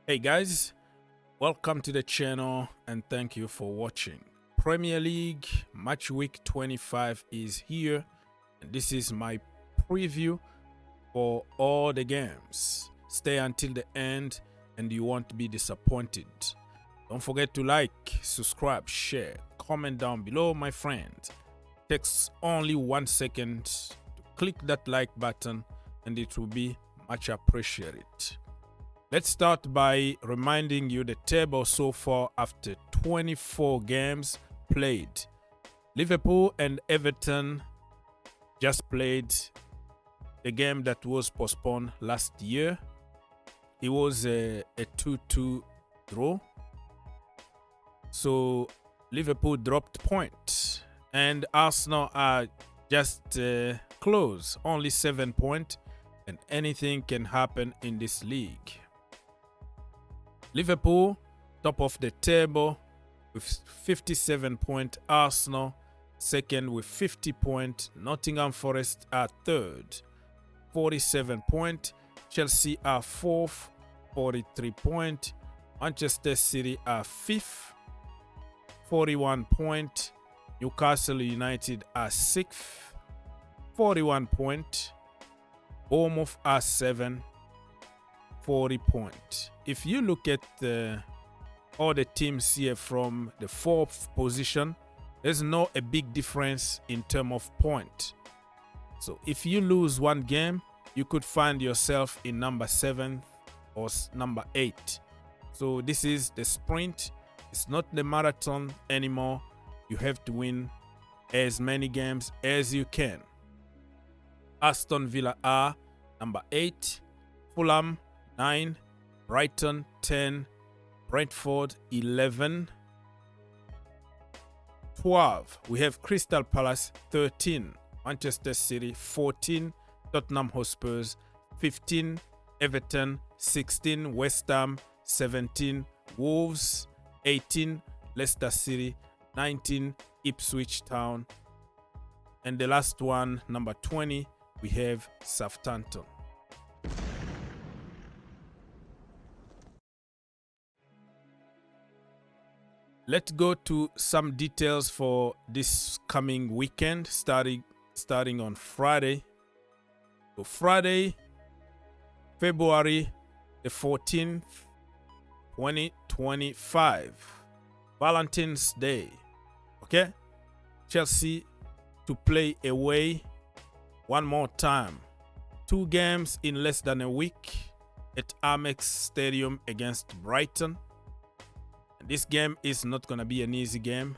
Hey guys, welcome to the channel and thank you for watching. Premier League match week 25 is here and this is my preview for all the games. Stay until the end and you won't be disappointed. Don't forget to like, subscribe, share, comment down below, my friend. Takes only 1 second to click that like button and it will be much appreciated. Let's start by reminding you the table so far after 24 games played. Liverpool and Everton just played the game that was postponed last year. It was a 2-2 draw. So Liverpool dropped points and Arsenal are just close, only 7 points, and anything can happen in this league. Liverpool, top of the table with 57 points. Arsenal, second with 50 points. Nottingham Forest are third, 47 points. Chelsea are fourth, 43 points. Manchester City are fifth, 41 points. Newcastle United are sixth, 41 points. Bournemouth are seventh, 40 points. If you look at all the teams here from the fourth position, there's no a big difference in terms of point. So if you lose one game, you could find yourself in number 7 or number 8. So this is the sprint. It's not the marathon anymore. You have to win as many games as you can. Aston Villa are number 8, Fulham 9, Brighton 10, Brentford 11, 12. We have Crystal Palace 13, Manchester City 14, Tottenham Hotspurs 15, Everton 16, West Ham 17, Wolves 18, Leicester City 19, Ipswich Town, and the last one, number 20, we have Southampton. Let's go to some details for this coming weekend, starting on Friday. So Friday, February the 14th, 2025, Valentine's Day. Okay, Chelsea to play away one more time. 2 games in less than a week at Amex Stadium against Brighton. This game is not going to be an easy game.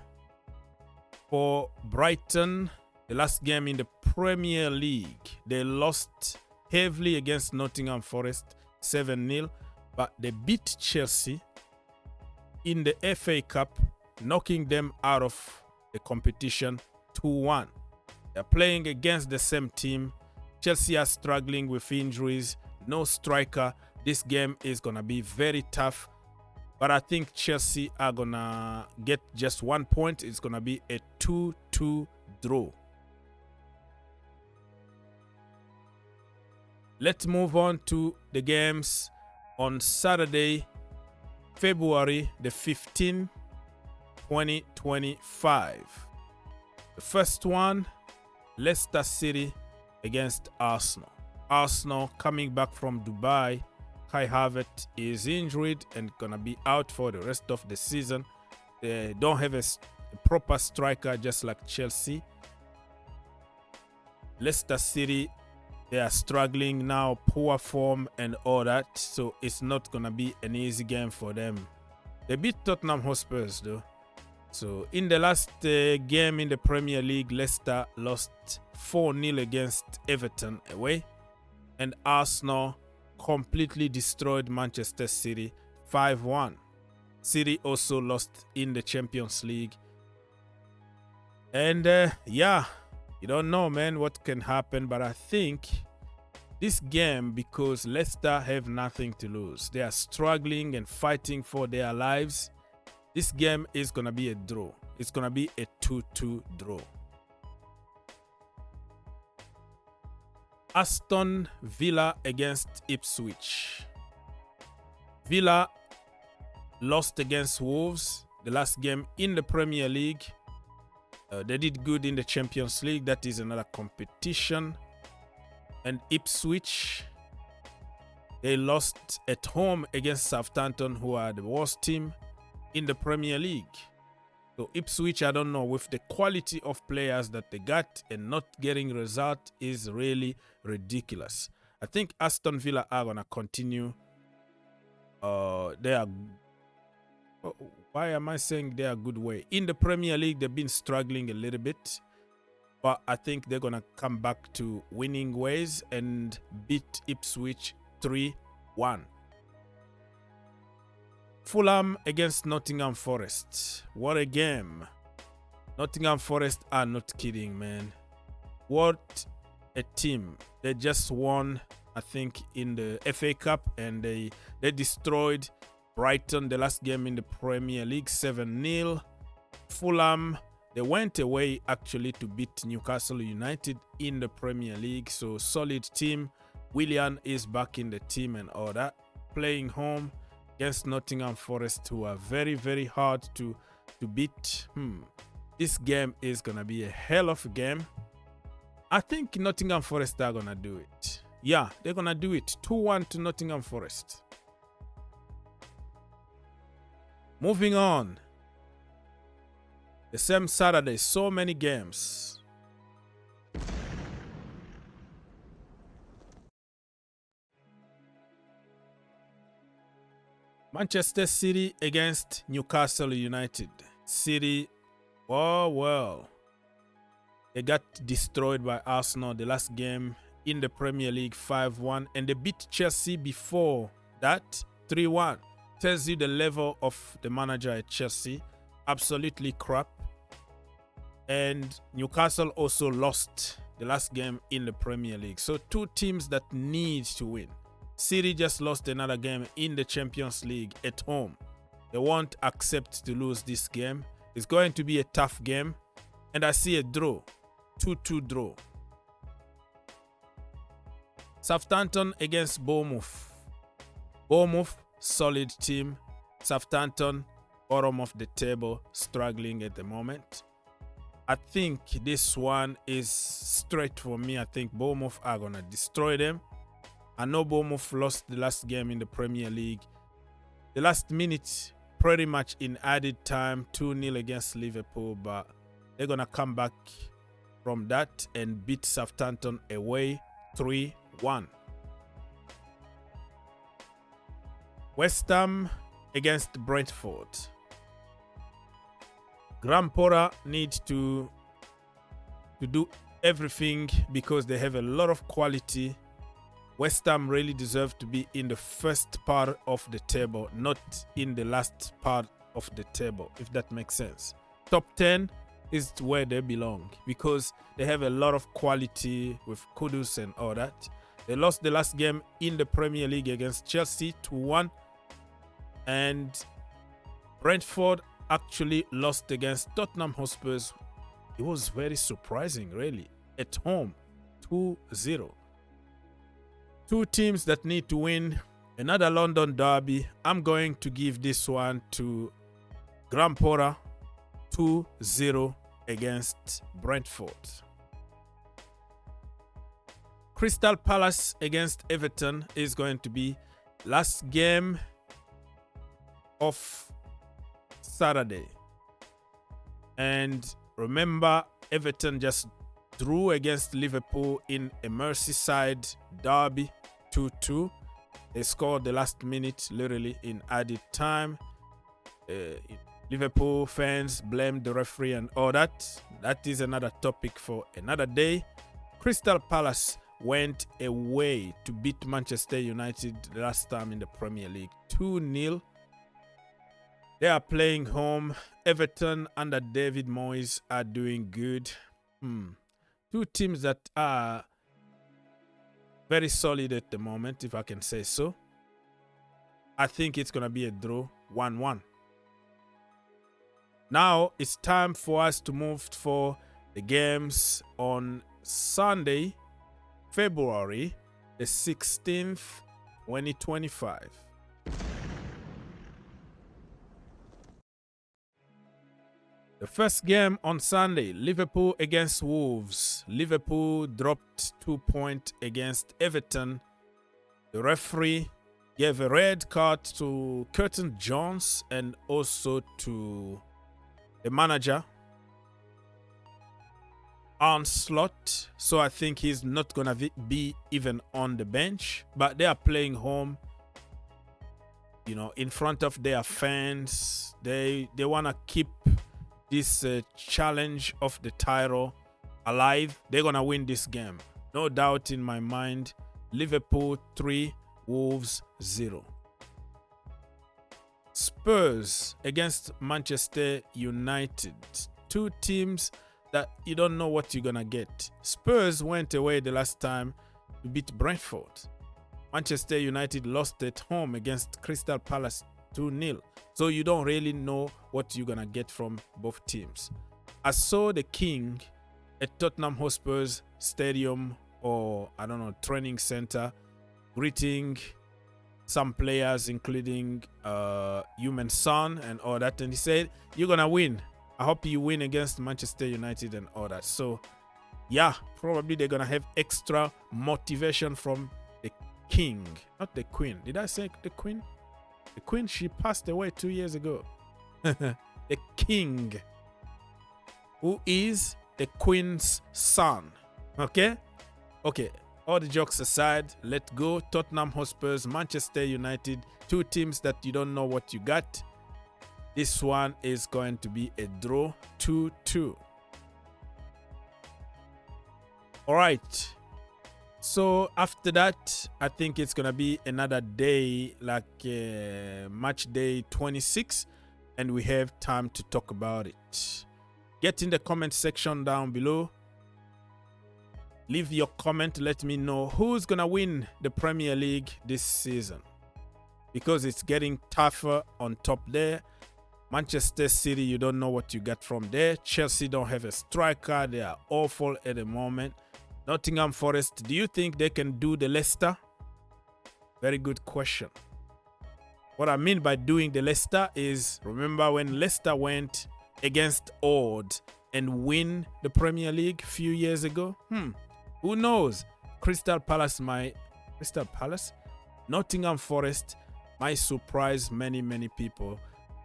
For Brighton, the last game in the Premier League, they lost heavily against Nottingham Forest 7-0, but they beat Chelsea in the FA Cup, knocking them out of the competition 2-1. They're playing against the same team. Chelsea are struggling with injuries, no striker. This game is going to be very tough. But I think Chelsea are going to get just 1 point. It's going to be a 2-2 draw. Let's move on to the games on Saturday, February the 15th, 2025. The first one, Leicester City against Arsenal. Arsenal coming back from Dubai. Kai Havertz is injured and gonna be out for the rest of the season. They don't have a proper striker, just like Chelsea. Leicester City, they are struggling now, poor form and all that, so it's not gonna be an easy game for them. They beat Tottenham Hotspurs though. So in the last game in the Premier League, Leicester lost 4-0 against Everton away, and Arsenal completely destroyed Manchester City 5-1. City also lost in the Champions League. And yeah, you don't know, man, what can happen, but I think this game, because Leicester have nothing to lose, they are struggling and fighting for their lives. This game is going to be a draw. It's going to be a 2-2 draw. Aston Villa against Ipswich. Villa lost against Wolves, the last game in the Premier League. They did good in the Champions League. That is another competition. And Ipswich, they lost at home against Southampton, who are the worst team in the Premier League. So Ipswich, I don't know, with the quality of players that they got and not getting result is really ridiculous. I think Aston Villa are going to continue. They are... Why am I saying they are good way? In the Premier League, they've been struggling a little bit. But I think they're going to come back to winning ways and beat Ipswich 3-1. Fulham against Nottingham Forest. What a game. Nottingham Forest are not kidding, man. What a team. They just won, I think, in the FA Cup, and they destroyed Brighton, the last game in the Premier League, 7-0. Fulham, they went away actually to beat Newcastle United in the Premier League. So solid team. Willian is back in the team and all that. Playing home against Nottingham Forest, who are very, very hard to beat. This game is going to be a hell of a game. I think Nottingham Forest are going to do it. Yeah, they're going to do it. 2-1 to Nottingham Forest. Moving on. The same Saturday, so many games. Manchester City against Newcastle United. City, well, they got destroyed by Arsenal the last game in the Premier League, 5-1, and they beat Chelsea before that, 3-1. Tells you the level of the manager at Chelsea. Absolutely crap. And Newcastle also lost the last game in the Premier League. So two teams that need to win. City just lost another game in the Champions League at home. They won't accept to lose this game. It's going to be a tough game. And I see a draw. 2-2 draw. Southampton against Bournemouth. Bournemouth, solid team. Southampton, bottom of the table, struggling at the moment. I think this one is straight for me. I think Bournemouth are going to destroy them. I know Bournemouth lost the last game in the Premier League. The last minute, pretty much in added time, 2-0 against Liverpool. But they're going to come back from that and beat Southampton away 3-1. West Ham against Brentford. Graham Potter needs to do everything because they have a lot of quality. West Ham really deserve to be in the first part of the table, not in the last part of the table, if that makes sense. Top 10 is where they belong because they have a lot of quality with Kudus and all that. They lost the last game in the Premier League against Chelsea 2-1. And Brentford actually lost against Tottenham Hotspurs. It was very surprising, really. At home, 2-0. Two teams that need to win. Another London derby. I'm going to give this one to Graham Potter, 2-0 against Brentford. Crystal Palace against Everton is going to be last game of Saturday. And remember, Everton just drew against Liverpool in a Merseyside derby 2-2. They scored the last minute, literally in added time. Liverpool fans blamed the referee and all that. That is another topic for another day. Crystal Palace went away to beat Manchester United last time in the Premier League 2-0. They are playing home. Everton under David Moyes are doing good. Two teams that are very solid at the moment, if I can say so. I think it's going to be a draw, 1-1. Now it's time for us to move for the games on Sunday, February the 16th, 2025. The first game on Sunday, Liverpool against Wolves. Liverpool dropped 2 points against Everton. The referee gave a red card to Curtin Jones and also to the manager, Onslaught. So I think he's not going to be even on the bench. But they are playing home, you know, in front of their fans. They want to keep this challenge of the title alive. They're going to win this game. No doubt in my mind. Liverpool 3, Wolves 0. Spurs against Manchester United. Two teams that you don't know what you're going to get. Spurs went away the last time to beat Brentford. Manchester United lost at home against Crystal Palace 2-0. So you don't really know what you're going to get from both teams. I saw the King at Tottenham Hotspur's stadium, or I don't know, training center, greeting some players, including Heung-min Son and all that. And he said, "You're going to win. I hope you win against Manchester United," and all that. So, yeah, probably they're going to have extra motivation from the King, not the Queen. Did I say the Queen? The Queen, she passed away 2 years ago. The King, who is the Queen's son. Okay? Okay, all the jokes aside, let's go. Tottenham Hotspurs, Manchester United, two teams that you don't know what you got. This one is going to be a draw, 2-2. All right. So after that, I think it's going to be another day, like match day 26, and we have time to talk about it. Get in the comment section down below. Leave your comment. Let me know who's going to win the Premier League this season, because it's getting tougher on top there. Manchester City, you don't know what you got from there. Chelsea don't have a striker. They are awful at the moment. Nottingham Forest, do you think they can do the Leicester? Very good question. What I mean by doing the Leicester is, remember when Leicester went against odds and win the Premier League a few years ago? Who knows? Crystal Palace, Nottingham Forest might surprise many people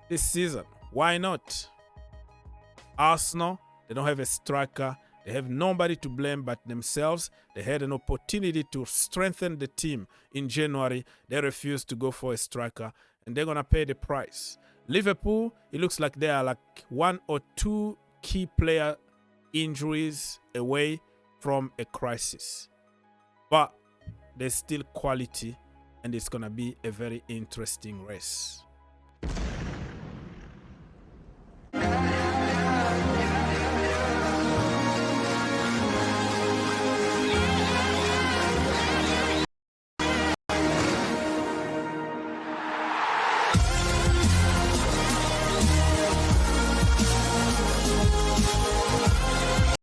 this season. Why not? Arsenal, they don't have a striker. They have nobody to blame but themselves. They had an opportunity to strengthen the team in January. They refused to go for a striker, and they're going to pay the price. Liverpool, it looks like they are like 1 or 2 key player injuries away from a crisis. But there's still quality, and it's going to be a very interesting race.